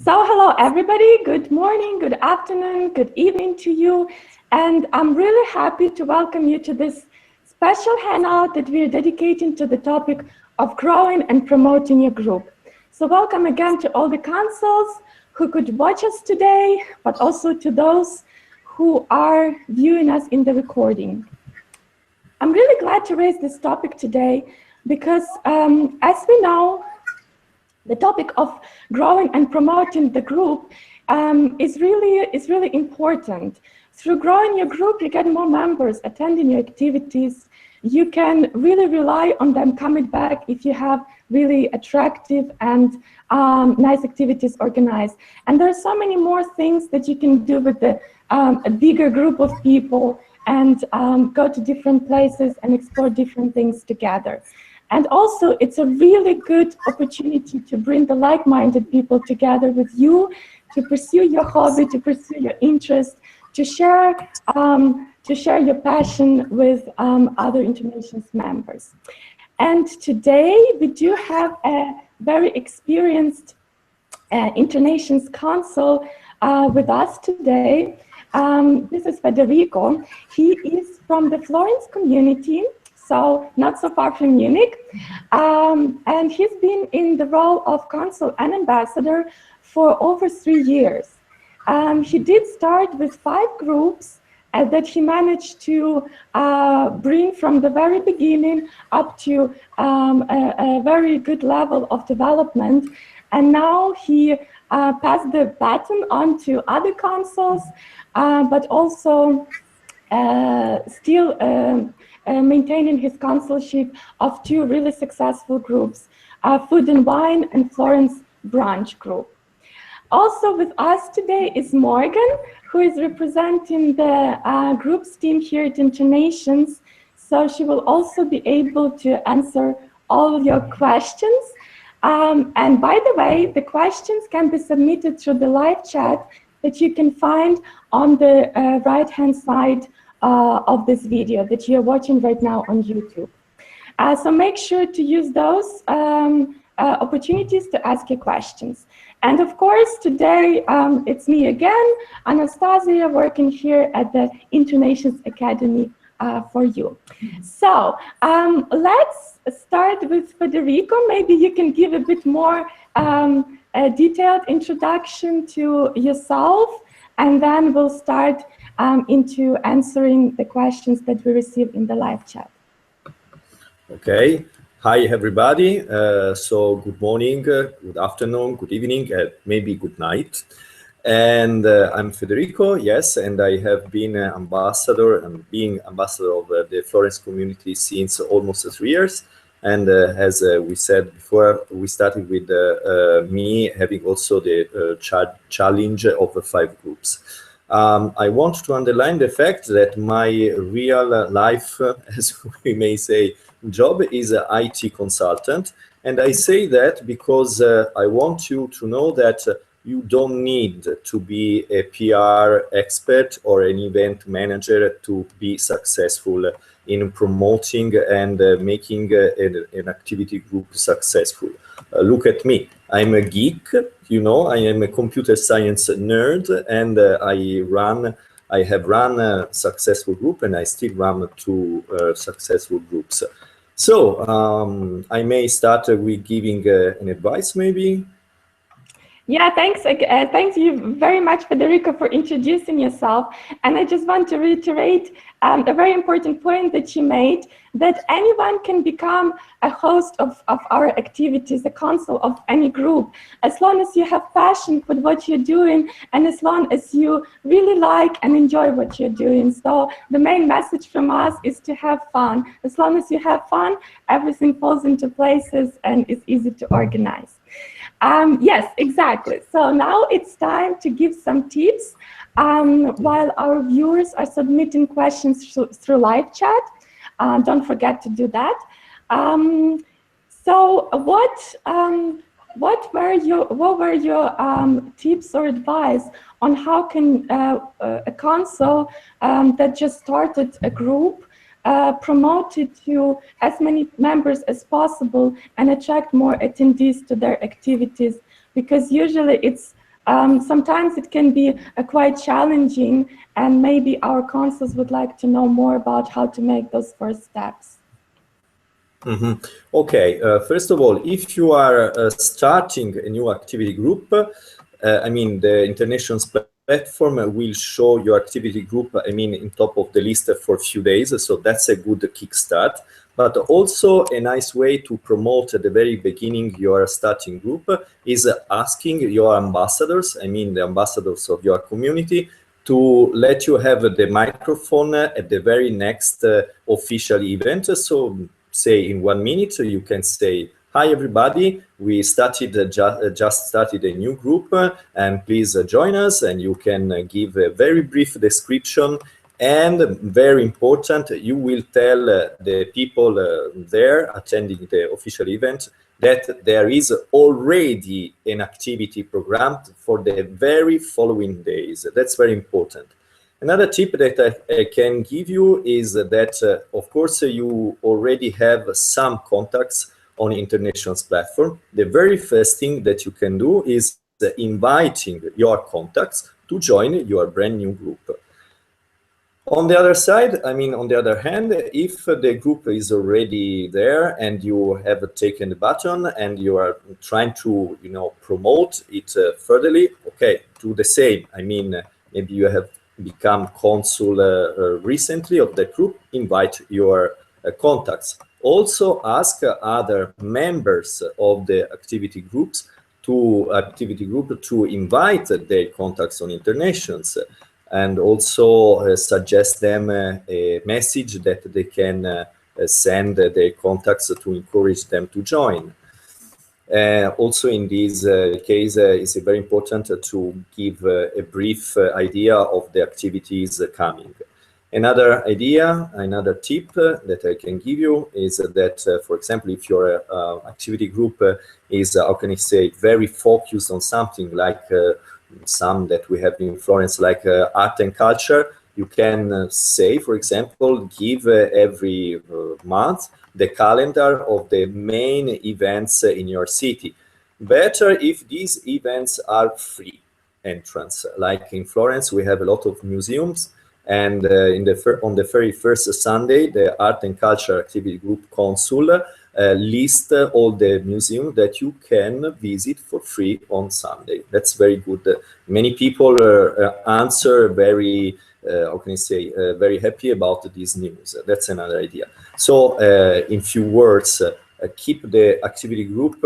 So hello everybody, good morning, good afternoon, good evening to you. And I'm really happy to welcome you to this special hangout that we are dedicating to the topic of growing and promoting your group. So welcome again to all the consuls who could watch us today, but also to those who are viewing us in the recording. I'm really glad to raise this topic today because as we know, the topic of growing and promoting the group is really important. Through growing your group, you get more members attending your activities. You can really rely on them coming back if you have really attractive and nice activities organized. And there are so many more things that you can do with a bigger group of people and go to different places and explore different things together. And also, it's a really good opportunity to bring the like-minded people together with you, to pursue your hobby, to pursue your interest, to share your passion with other InterNations members. And today, we do have a very experienced InterNations consul with us today. This is Federico. He is from the Florence community, so not so far from Munich. And he's been in the role of consul and ambassador for over 3 years. He did start with 5 groups that he managed to bring from the very beginning up to a very good level of development. And now he passed the baton on to other consuls, but also still maintaining his consulship of 2 really successful groups, Food and Wine and Florence Brunch Group. Also with us today is Morgan, who is representing the groups team here at InterNations. So she will also be able to answer all your questions. And by the way, the questions can be submitted through the live chat that you can find on the right-hand side of this video that you're watching right now on YouTube. So make sure to use those opportunities to ask your questions. And of course, today it's me again, Anastasiya, working here at the InterNations Academy for you. So let's start with Federico. Maybe you can give a bit more a detailed introduction to yourself, and then we'll start into answering the questions that we received in the live chat. Okay. Hi, everybody. So good morning, good afternoon, good evening, maybe good night. And I'm Federico, yes, and I have been ambassador and being ambassador of the Florence community since almost 3 years. And as we said before, we started with me having also the challenge of 5 groups. I want to underline the fact that my real life, as we may say, job is an IT consultant. And I say that because I want you to know that you don't need to be a PR expert or an event manager to be successful in promoting and making an activity group successful. Look at me. I'm a geek, you know, I am a computer science nerd, and I have run a successful group, and I still run 2 successful groups. So I may start with giving an advice, maybe. Yeah, thanks. Thanks you very much, Federico, for introducing yourself. And I just want to reiterate a very important point that you made, that anyone can become a host of our activities, a consul of any group, as long as you have passion for what you're doing and as long as you really like and enjoy what you're doing. So the main message from us is to have fun. As long as you have fun, everything falls into places and is easy to organize. Yes, exactly. So now it's time to give some tips while our viewers are submitting questions through live chat. Don't forget to do that. So what were your tips or advice on how can a consul that just started a group promote it to as many members as possible and attract more attendees to their activities? Because usually it's sometimes it can be quite challenging, and maybe our consuls would like to know more about how to make those first steps. Okay, first of all, if you are starting a new activity group, I mean, the InterNations platform will show your activity group, I mean, in top of the list for a few days. So that's a good kickstart. But also a nice way to promote at the very beginning your starting group is asking your ambassadors, I mean, the ambassadors of your community, to let you have the microphone at the very next official event. So say in 1 minute, you can say, hi everybody, we started just started a new group, and please join us. And you can give a very brief description, and very important, you will tell the people there attending the official event that there is already an activity programmed for the very following days. That's very important. Another tip that I can give you is that, of course, you already have some contacts on InterNations platform. The very first thing that you can do is inviting your contacts to join your brand new group. On the other side, I mean, on the other hand, if the group is already there and you have taken the button and you are trying to, promote it furtherly, okay, do the same. I mean, maybe you have become consul recently of the group, invite your contacts. Also ask other members of the activity group to invite their contacts on InterNations, and also suggest them a message that they can send their contacts to encourage them to join. Also in this case, it's very important to give a brief idea of the activities coming. Another tip that I can give you is that, for example, if your activity group is, how can I say, very focused on something like some that we have in Florence, like art and culture, you can say, for example, give every month the calendar of the main events in your city. Better if these events are free entrance. Like in Florence, we have a lot of museums, and on the very first Sunday, the Art and Culture Activity Group Consul list all the museums that you can visit for free on Sunday. That's very good. Many people answer very, how can I say, very happy about this news. That's another idea. So in few words, keep the activity group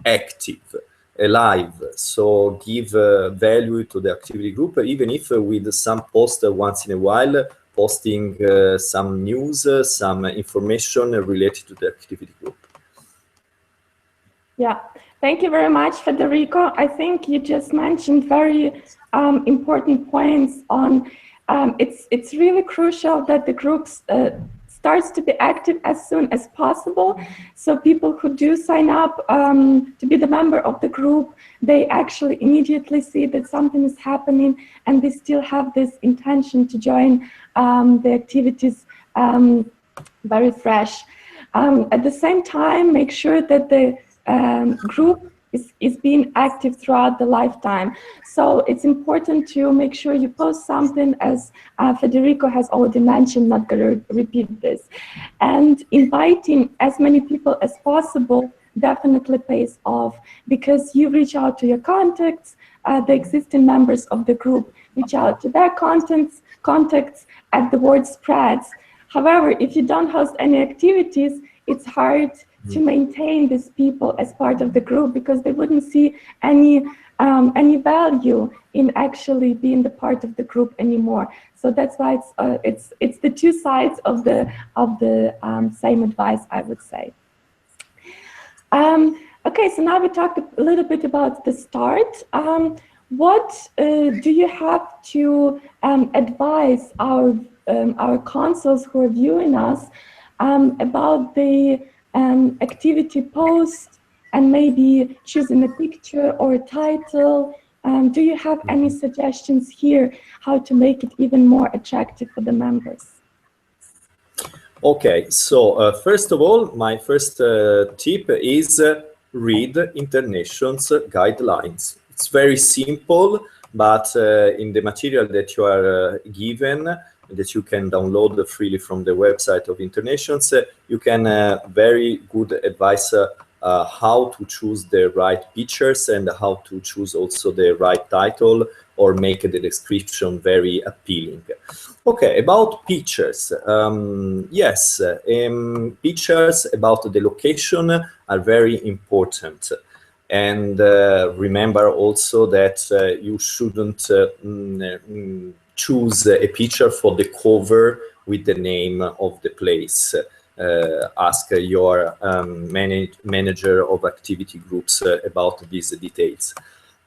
active, alive. So give value to the activity group, even if with some post once in a while, posting some news, some information related to the activity group. Yeah, thank you very much, Federico. I think you just mentioned very important points on it's really crucial that the groups starts to be active as soon as possible. So people who do sign up to be the member of the group, they actually immediately see that something is happening, and they still have this intention to join the activities very fresh. At the same time, make sure that the group is being active throughout the lifetime. So it's important to make sure you post something, as Federico has already mentioned, not going to repeat this. And inviting as many people as possible definitely pays off, because you reach out to your contacts, the existing members of the group reach out to their contacts, and the word spreads. However, if you don't host any activities, it's hard to maintain these people as part of the group, because they wouldn't see any value in actually being the part of the group anymore. So that's why it's the two sides of the same advice, I would say. Okay, so now we talked a little bit about the start. What do you have to advise our consuls who are viewing us about the activity post, and maybe choosing a picture or a title? Do you have any suggestions here how to make it even more attractive for the members? Okay, so first of all, my first tip is read InterNations guidelines. it's very simple, but in the material that you are given, that you can download freely from the website of InterNations, you can very good advice how to choose the right pictures and how to choose also the right title or make the description very appealing. Okay, about pictures. Yes, pictures about the location are very important. And remember also that you shouldn't choose a picture for the cover with the name of the place. Ask your manager of activity groups about these details.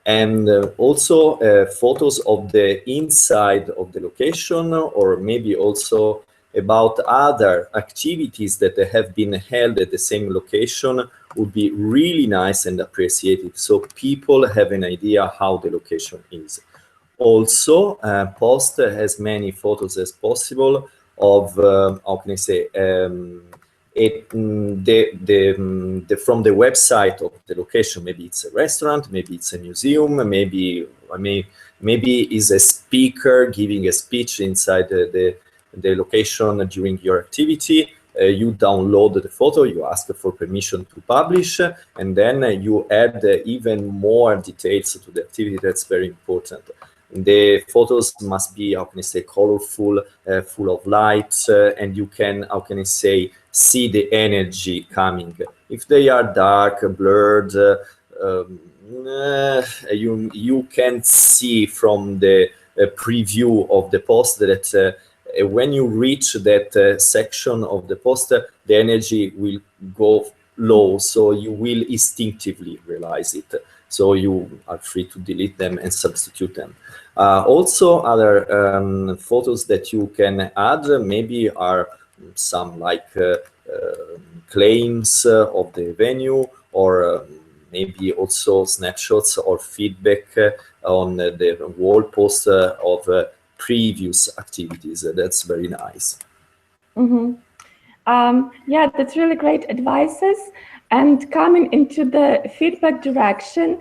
And also photos of the inside of the location, or maybe also about other activities that have been held at the same location would be really nice and appreciated, so people have an idea how the location is. Also, post as many photos as possible of, how can I say, from the website of the location. Maybe it's a restaurant, maybe it's a museum, maybe is a speaker giving a speech inside the location during your activity. You download the photo, you ask for permission to publish, and then you add even more details to the activity. That's very important. The photos must be, how can I say, colorful, full of light, and you can, how can I say, see the energy coming. If they are dark, blurred, you can see from the preview of the post that when you reach that section of the post, the energy will go low, so you will instinctively realize it. So you are free to delete them and substitute them. Also, other photos that you can add maybe are some like claims of the venue, or maybe also snapshots or feedback on the wall post of previous activities. That's very nice. Mm-hmm. Yeah, that's really great advices. And coming into the feedback direction,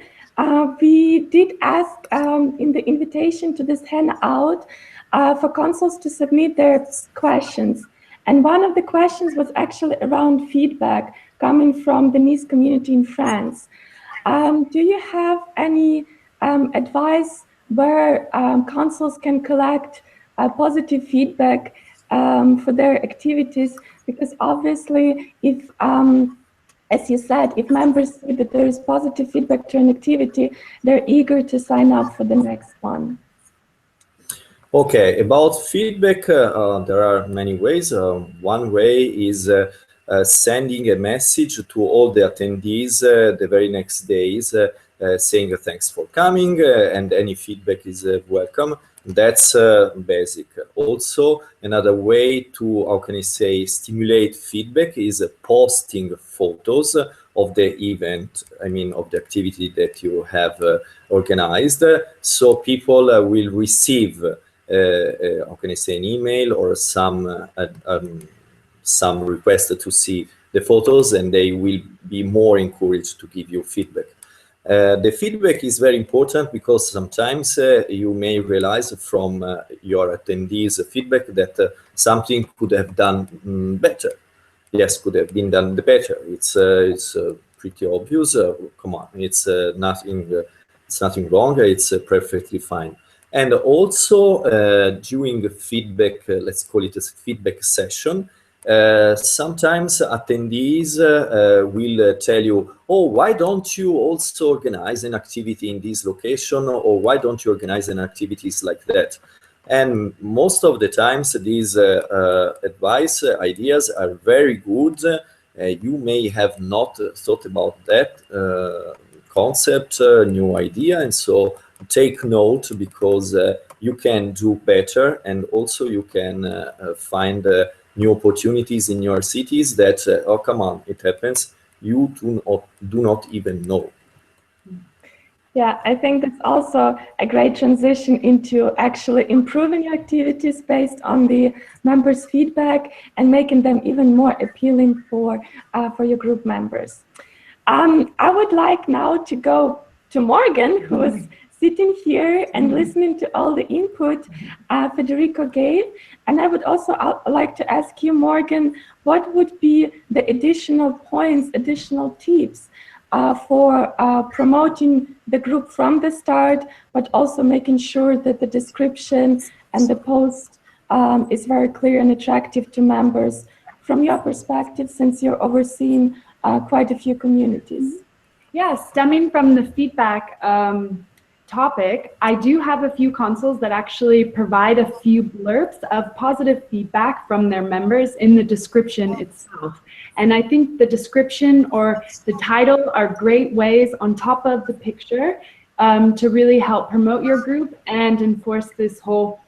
we did ask in the invitation to this hangout for consuls to submit their questions. And one of the questions was actually around feedback coming from the Nice community in France. Do you have any advice where consuls can collect positive feedback for their activities? Because obviously, if, as you said, if members see that there is positive feedback to an activity, they're eager to sign up for the next one. Okay, about feedback, there are many ways. One way is sending a message to all the attendees the very next days, saying thanks for coming, and any feedback is welcome. That's basic. Also, another way to, how can I say, stimulate feedback is posting photos of the event, I mean, of the activity that you have organized. So people will receive, how can I say, an email or some request to see the photos, and they will be more encouraged to give you feedback. The feedback is very important because sometimes you may realize from your attendees' feedback that something could have done better. Yes, could have been done better. It's pretty obvious. Come on, it's nothing wrong. It's perfectly fine. And also during the feedback, let's call it a feedback session, sometimes attendees will tell you, oh, why don't you also organize an activity in this location, or why don't you organize an activities like that? And most of the times these advice ideas are very good. You may have not thought about that concept, new idea, and so take note, because you can do better, and also you can find new opportunities in your cities that, oh, come on, it happens, you do not even know. Yeah, I think that's also a great transition into actually improving your activities based on the members' feedback and making them even more appealing for your group members. I would like now to go to Morgan, who is sitting here and listening to all the input Federico gave. And I would also like to ask you, Morgan, what would be the additional points, additional tips for promoting the group from the start, but also making sure that the description and the post is very clear and attractive to members from your perspective, since you're overseeing quite a few communities? Yeah, stemming from the feedback topic, I do have a few consuls that actually provide a few blurbs of positive feedback from their members in the description itself. And I think the description or the title are great ways on top of the picture to really help promote your group and enforce this whole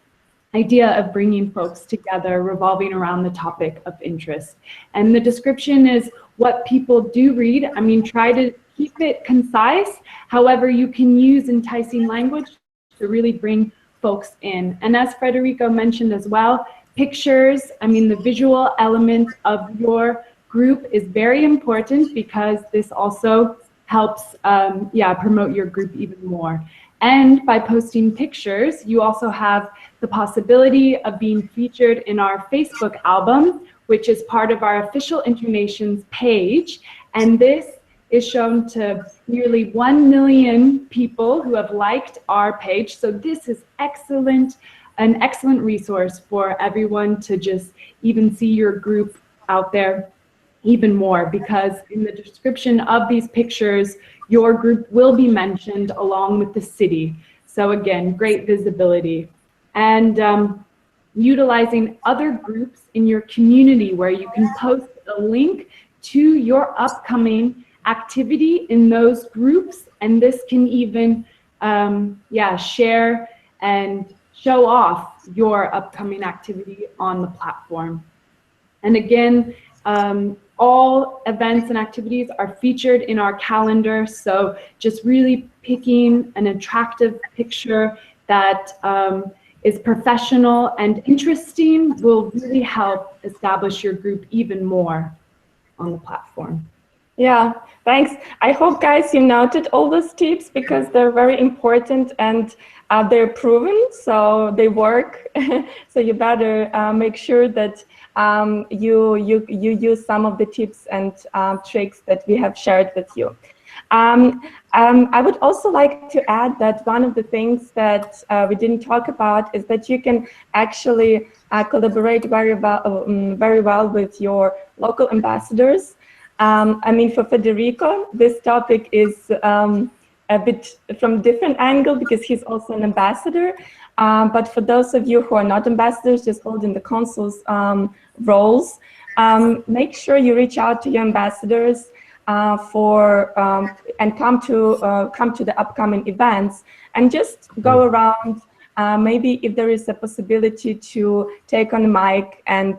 idea of bringing folks together revolving around the topic of interest. And the description is what people do read. I mean, try to keep it concise. However, you can use enticing language to really bring folks in. And as Federico mentioned as well, pictures, I mean, the visual element of your group is very important because this also helps promote your group even more. And by posting pictures, you also have the possibility of being featured in our Facebook album, which is part of our official InterNations page. And this is shown to nearly 1 million people who have liked our page. So this is an excellent resource for everyone to just even see your group out there even more, because in the description of these pictures, your group will be mentioned along with the city. So again, great visibility. And utilizing other groups in your community where you can post a link to your upcoming activity in those groups. And this can even share and show off your upcoming activity on the platform. And again, all events and activities are featured in our calendar. So just really picking an attractive picture that is professional and interesting will really help establish your group even more on the platform. Yeah, thanks. I hope, guys, you noted all those tips because they're very important and they're proven, so they work. So you better make sure that you use some of the tips and tricks that we have shared with you. I would also like to add that one of the things that we didn't talk about is that you can actually collaborate very well with your local ambassadors. I mean, for Federico, this topic is a bit from a different angle because he's also an ambassador. But for those of you who are not ambassadors, just holding the consuls roles, make sure you reach out to your ambassadors and come to the upcoming events and just go around. Maybe if there is a possibility to take on a mic and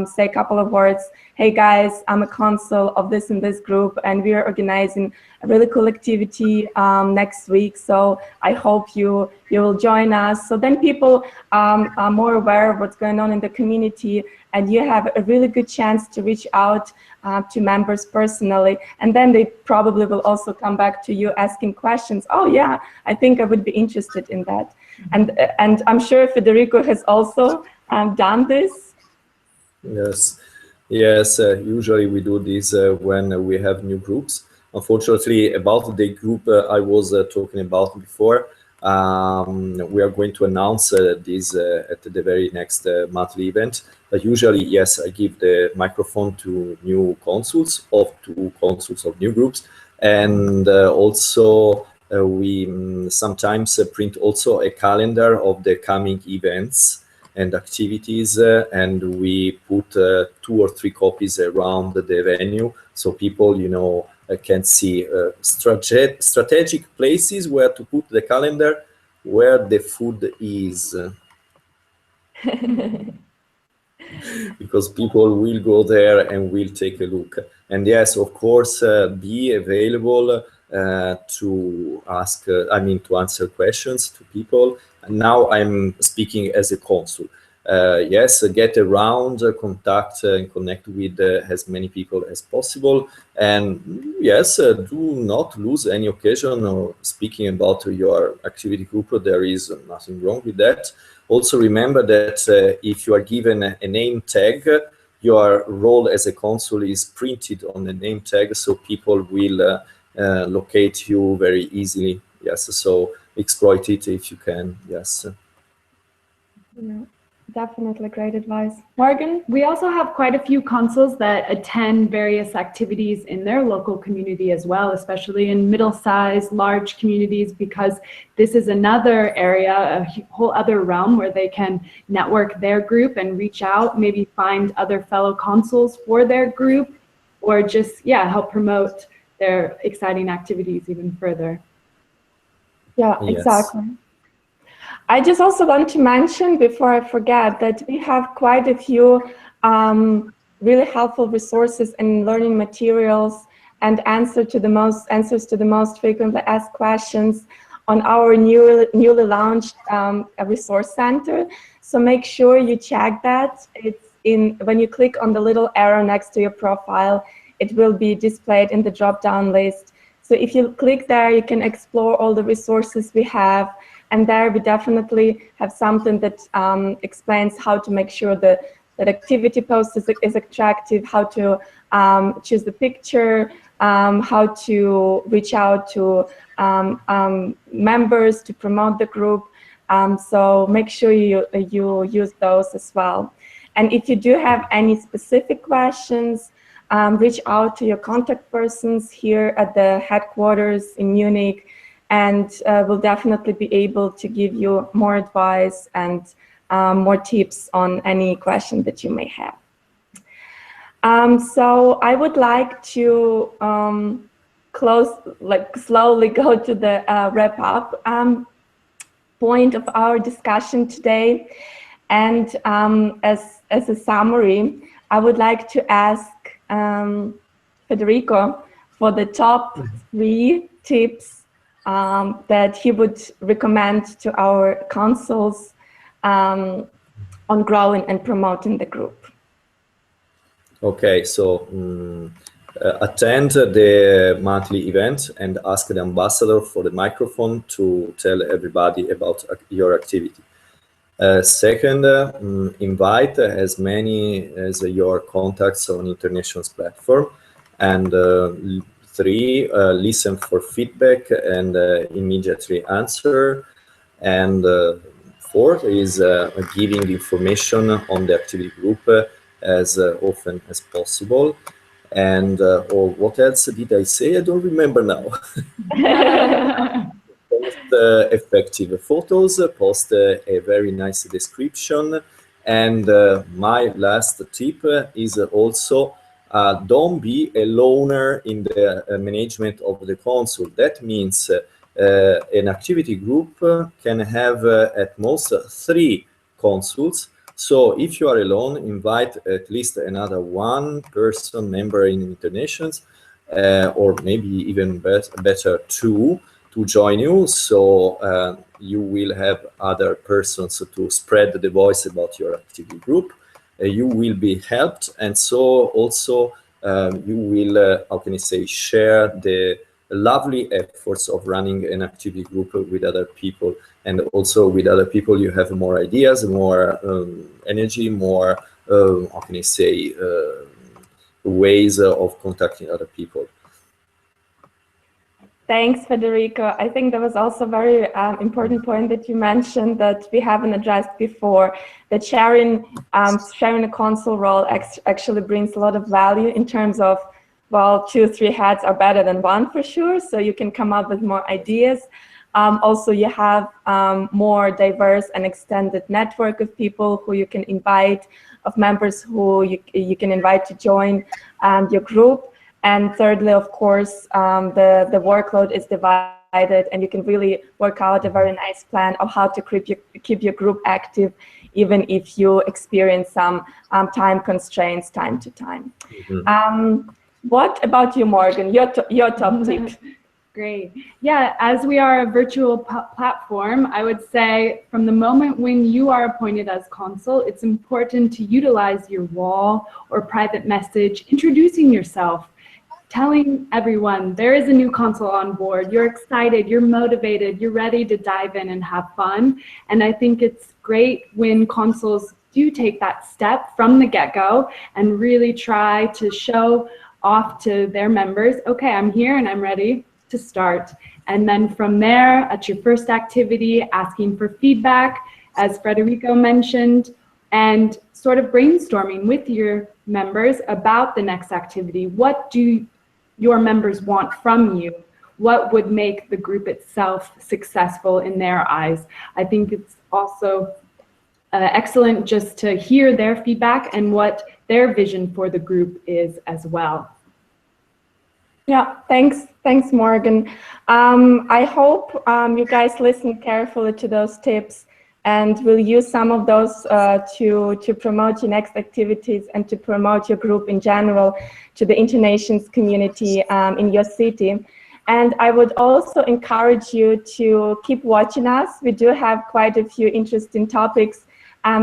say a couple of words. Hey guys, I'm a consul of this and this group, and we are organizing a really cool activity next week. So I hope you will join us. So then people are more aware of what's going on in the community, and you have a really good chance to reach out to members personally. And then they probably will also come back to you asking questions. Oh yeah, I think I would be interested in that. And I'm sure Federico has also done this. Yes. Usually we do this when we have new groups. Unfortunately, about the group I was talking about before, we are going to announce this at the very next monthly event. But usually, yes, I give the microphone to new consuls of new groups, and also we sometimes print also a calendar of the coming events and activities, and we put 2 or 3 copies around the venue so people, can see strategic places where to put the calendar, where the food is. Because people will go there and will take a look. And yes, of course, be available to ask, to answer questions to people. And now I'm speaking as a consul. yes, get around, contact and connect with as many people as possible. And yes, do not lose any occasion of speaking about your activity group. There is nothing wrong with that. Also remember that if you are given a name tag, your role as a consul is printed on the name tag, so people will locate you very easily. Yes, so exploit it if you can. Yes. Yeah, definitely great advice. Morgan? We also have quite a few consuls that attend various activities in their local community as well, especially in middle-sized, large communities, because this is another area, a whole other realm where they can network their group and reach out, maybe find other fellow consuls for their group, or just, yeah, help promote their exciting activities even further. Yeah, Yes. exactly. I just also want to mention, before I forget, that we have quite a few really helpful resources and learning materials and answers to the most frequently asked questions on our newly launched resource center. So make sure you check that. It's when you click on the little arrow next to your profile, it will be displayed in the drop-down list. So if you click there, you can explore all the resources we have. And there we definitely have something that explains how to make sure that activity post is attractive, how to choose the picture, how to reach out to members to promote the group. So make sure you use those as well. And if you do have any specific questions, reach out to your contact persons here at the headquarters in Munich, and we'll definitely be able to give you more advice and more tips on any question that you may have. So I would like to slowly go to the wrap up point of our discussion today. And as a summary, I would like to ask Federico for the top 3 tips that he would recommend to our consuls on growing and promoting the group. Okay, so attend the monthly event and ask the ambassador for the microphone to tell everybody about your activity. Second, invite as many as your contacts on InterNations platform. And 3, listen for feedback and immediately answer. And 4 is giving information on the activity group as often as possible. And or what else did I say? I don't remember now. Post effective photos, post a very nice description. And my last tip is also don't be a loner in the management of the consul. That means an activity group can have at most 3 consuls. So if you are alone, invite at least another 1 person member in InterNations, or maybe even better 2 to join you. So you will have other persons to spread the voice about your activity group. You will be helped, and so also you will, how can I say, share the lovely efforts of running an activity group with other people. And also with other people, you have more ideas, more energy, more, how can I say, ways of contacting other people. Thanks, Federico. I think that was also a very important point that you mentioned that we haven't addressed before, that sharing a consul role actually brings a lot of value in terms of, well, 2 or 3 hats are better than 1 for sure, so you can come up with more ideas. Also, you have more diverse and extended network of people who you can invite, of members who you can invite to join your group. And thirdly, of course, the workload is divided, and you can really work out a very nice plan of how to keep your group active, even if you experience some time constraints time to time. Mm-hmm. What about you, Morgan? Your top tip? Great. Yeah, as we are a virtual platform, I would say from the moment when you are appointed as consul, it's important to utilize your wall or private message, introducing yourself, telling everyone there is a new consul on board, you're excited, you're motivated, you're ready to dive in and have fun. And I think it's great when consuls do take that step from the get-go and really try to show off to their members, okay, I'm here and I'm ready to start. And then from there, at your first activity, asking for feedback, as Federico mentioned, and sort of brainstorming with your members about the next activity. What do your members want from you? What would make the group itself successful in their eyes? I think it's also excellent just to hear their feedback and what their vision for the group is as well. Yeah, thanks, Morgan. I hope you guys listen carefully to those tips and will use some of those to promote your next activities and to promote your group in general to the InterNations community in your city. And I would also encourage you to keep watching us. We do have quite a few interesting topics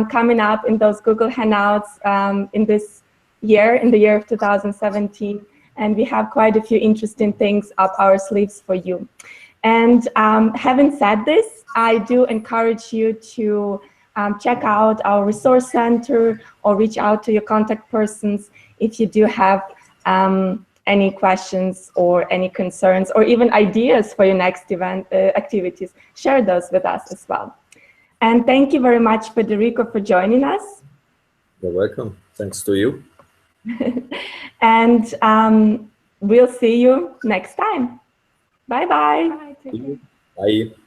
coming up in those Google Hangouts in this year, in the year of 2017. And we have quite a few interesting things up our sleeves for you. And having said this, I do encourage you to check out our resource center or reach out to your contact persons if you do have any questions or any concerns or even ideas for your next event activities. Share those with us as well. And thank you very much, Federico, for joining us. You're welcome. Thanks to you. And we'll see you next time. Bye-bye. Bye. Take care. Bye.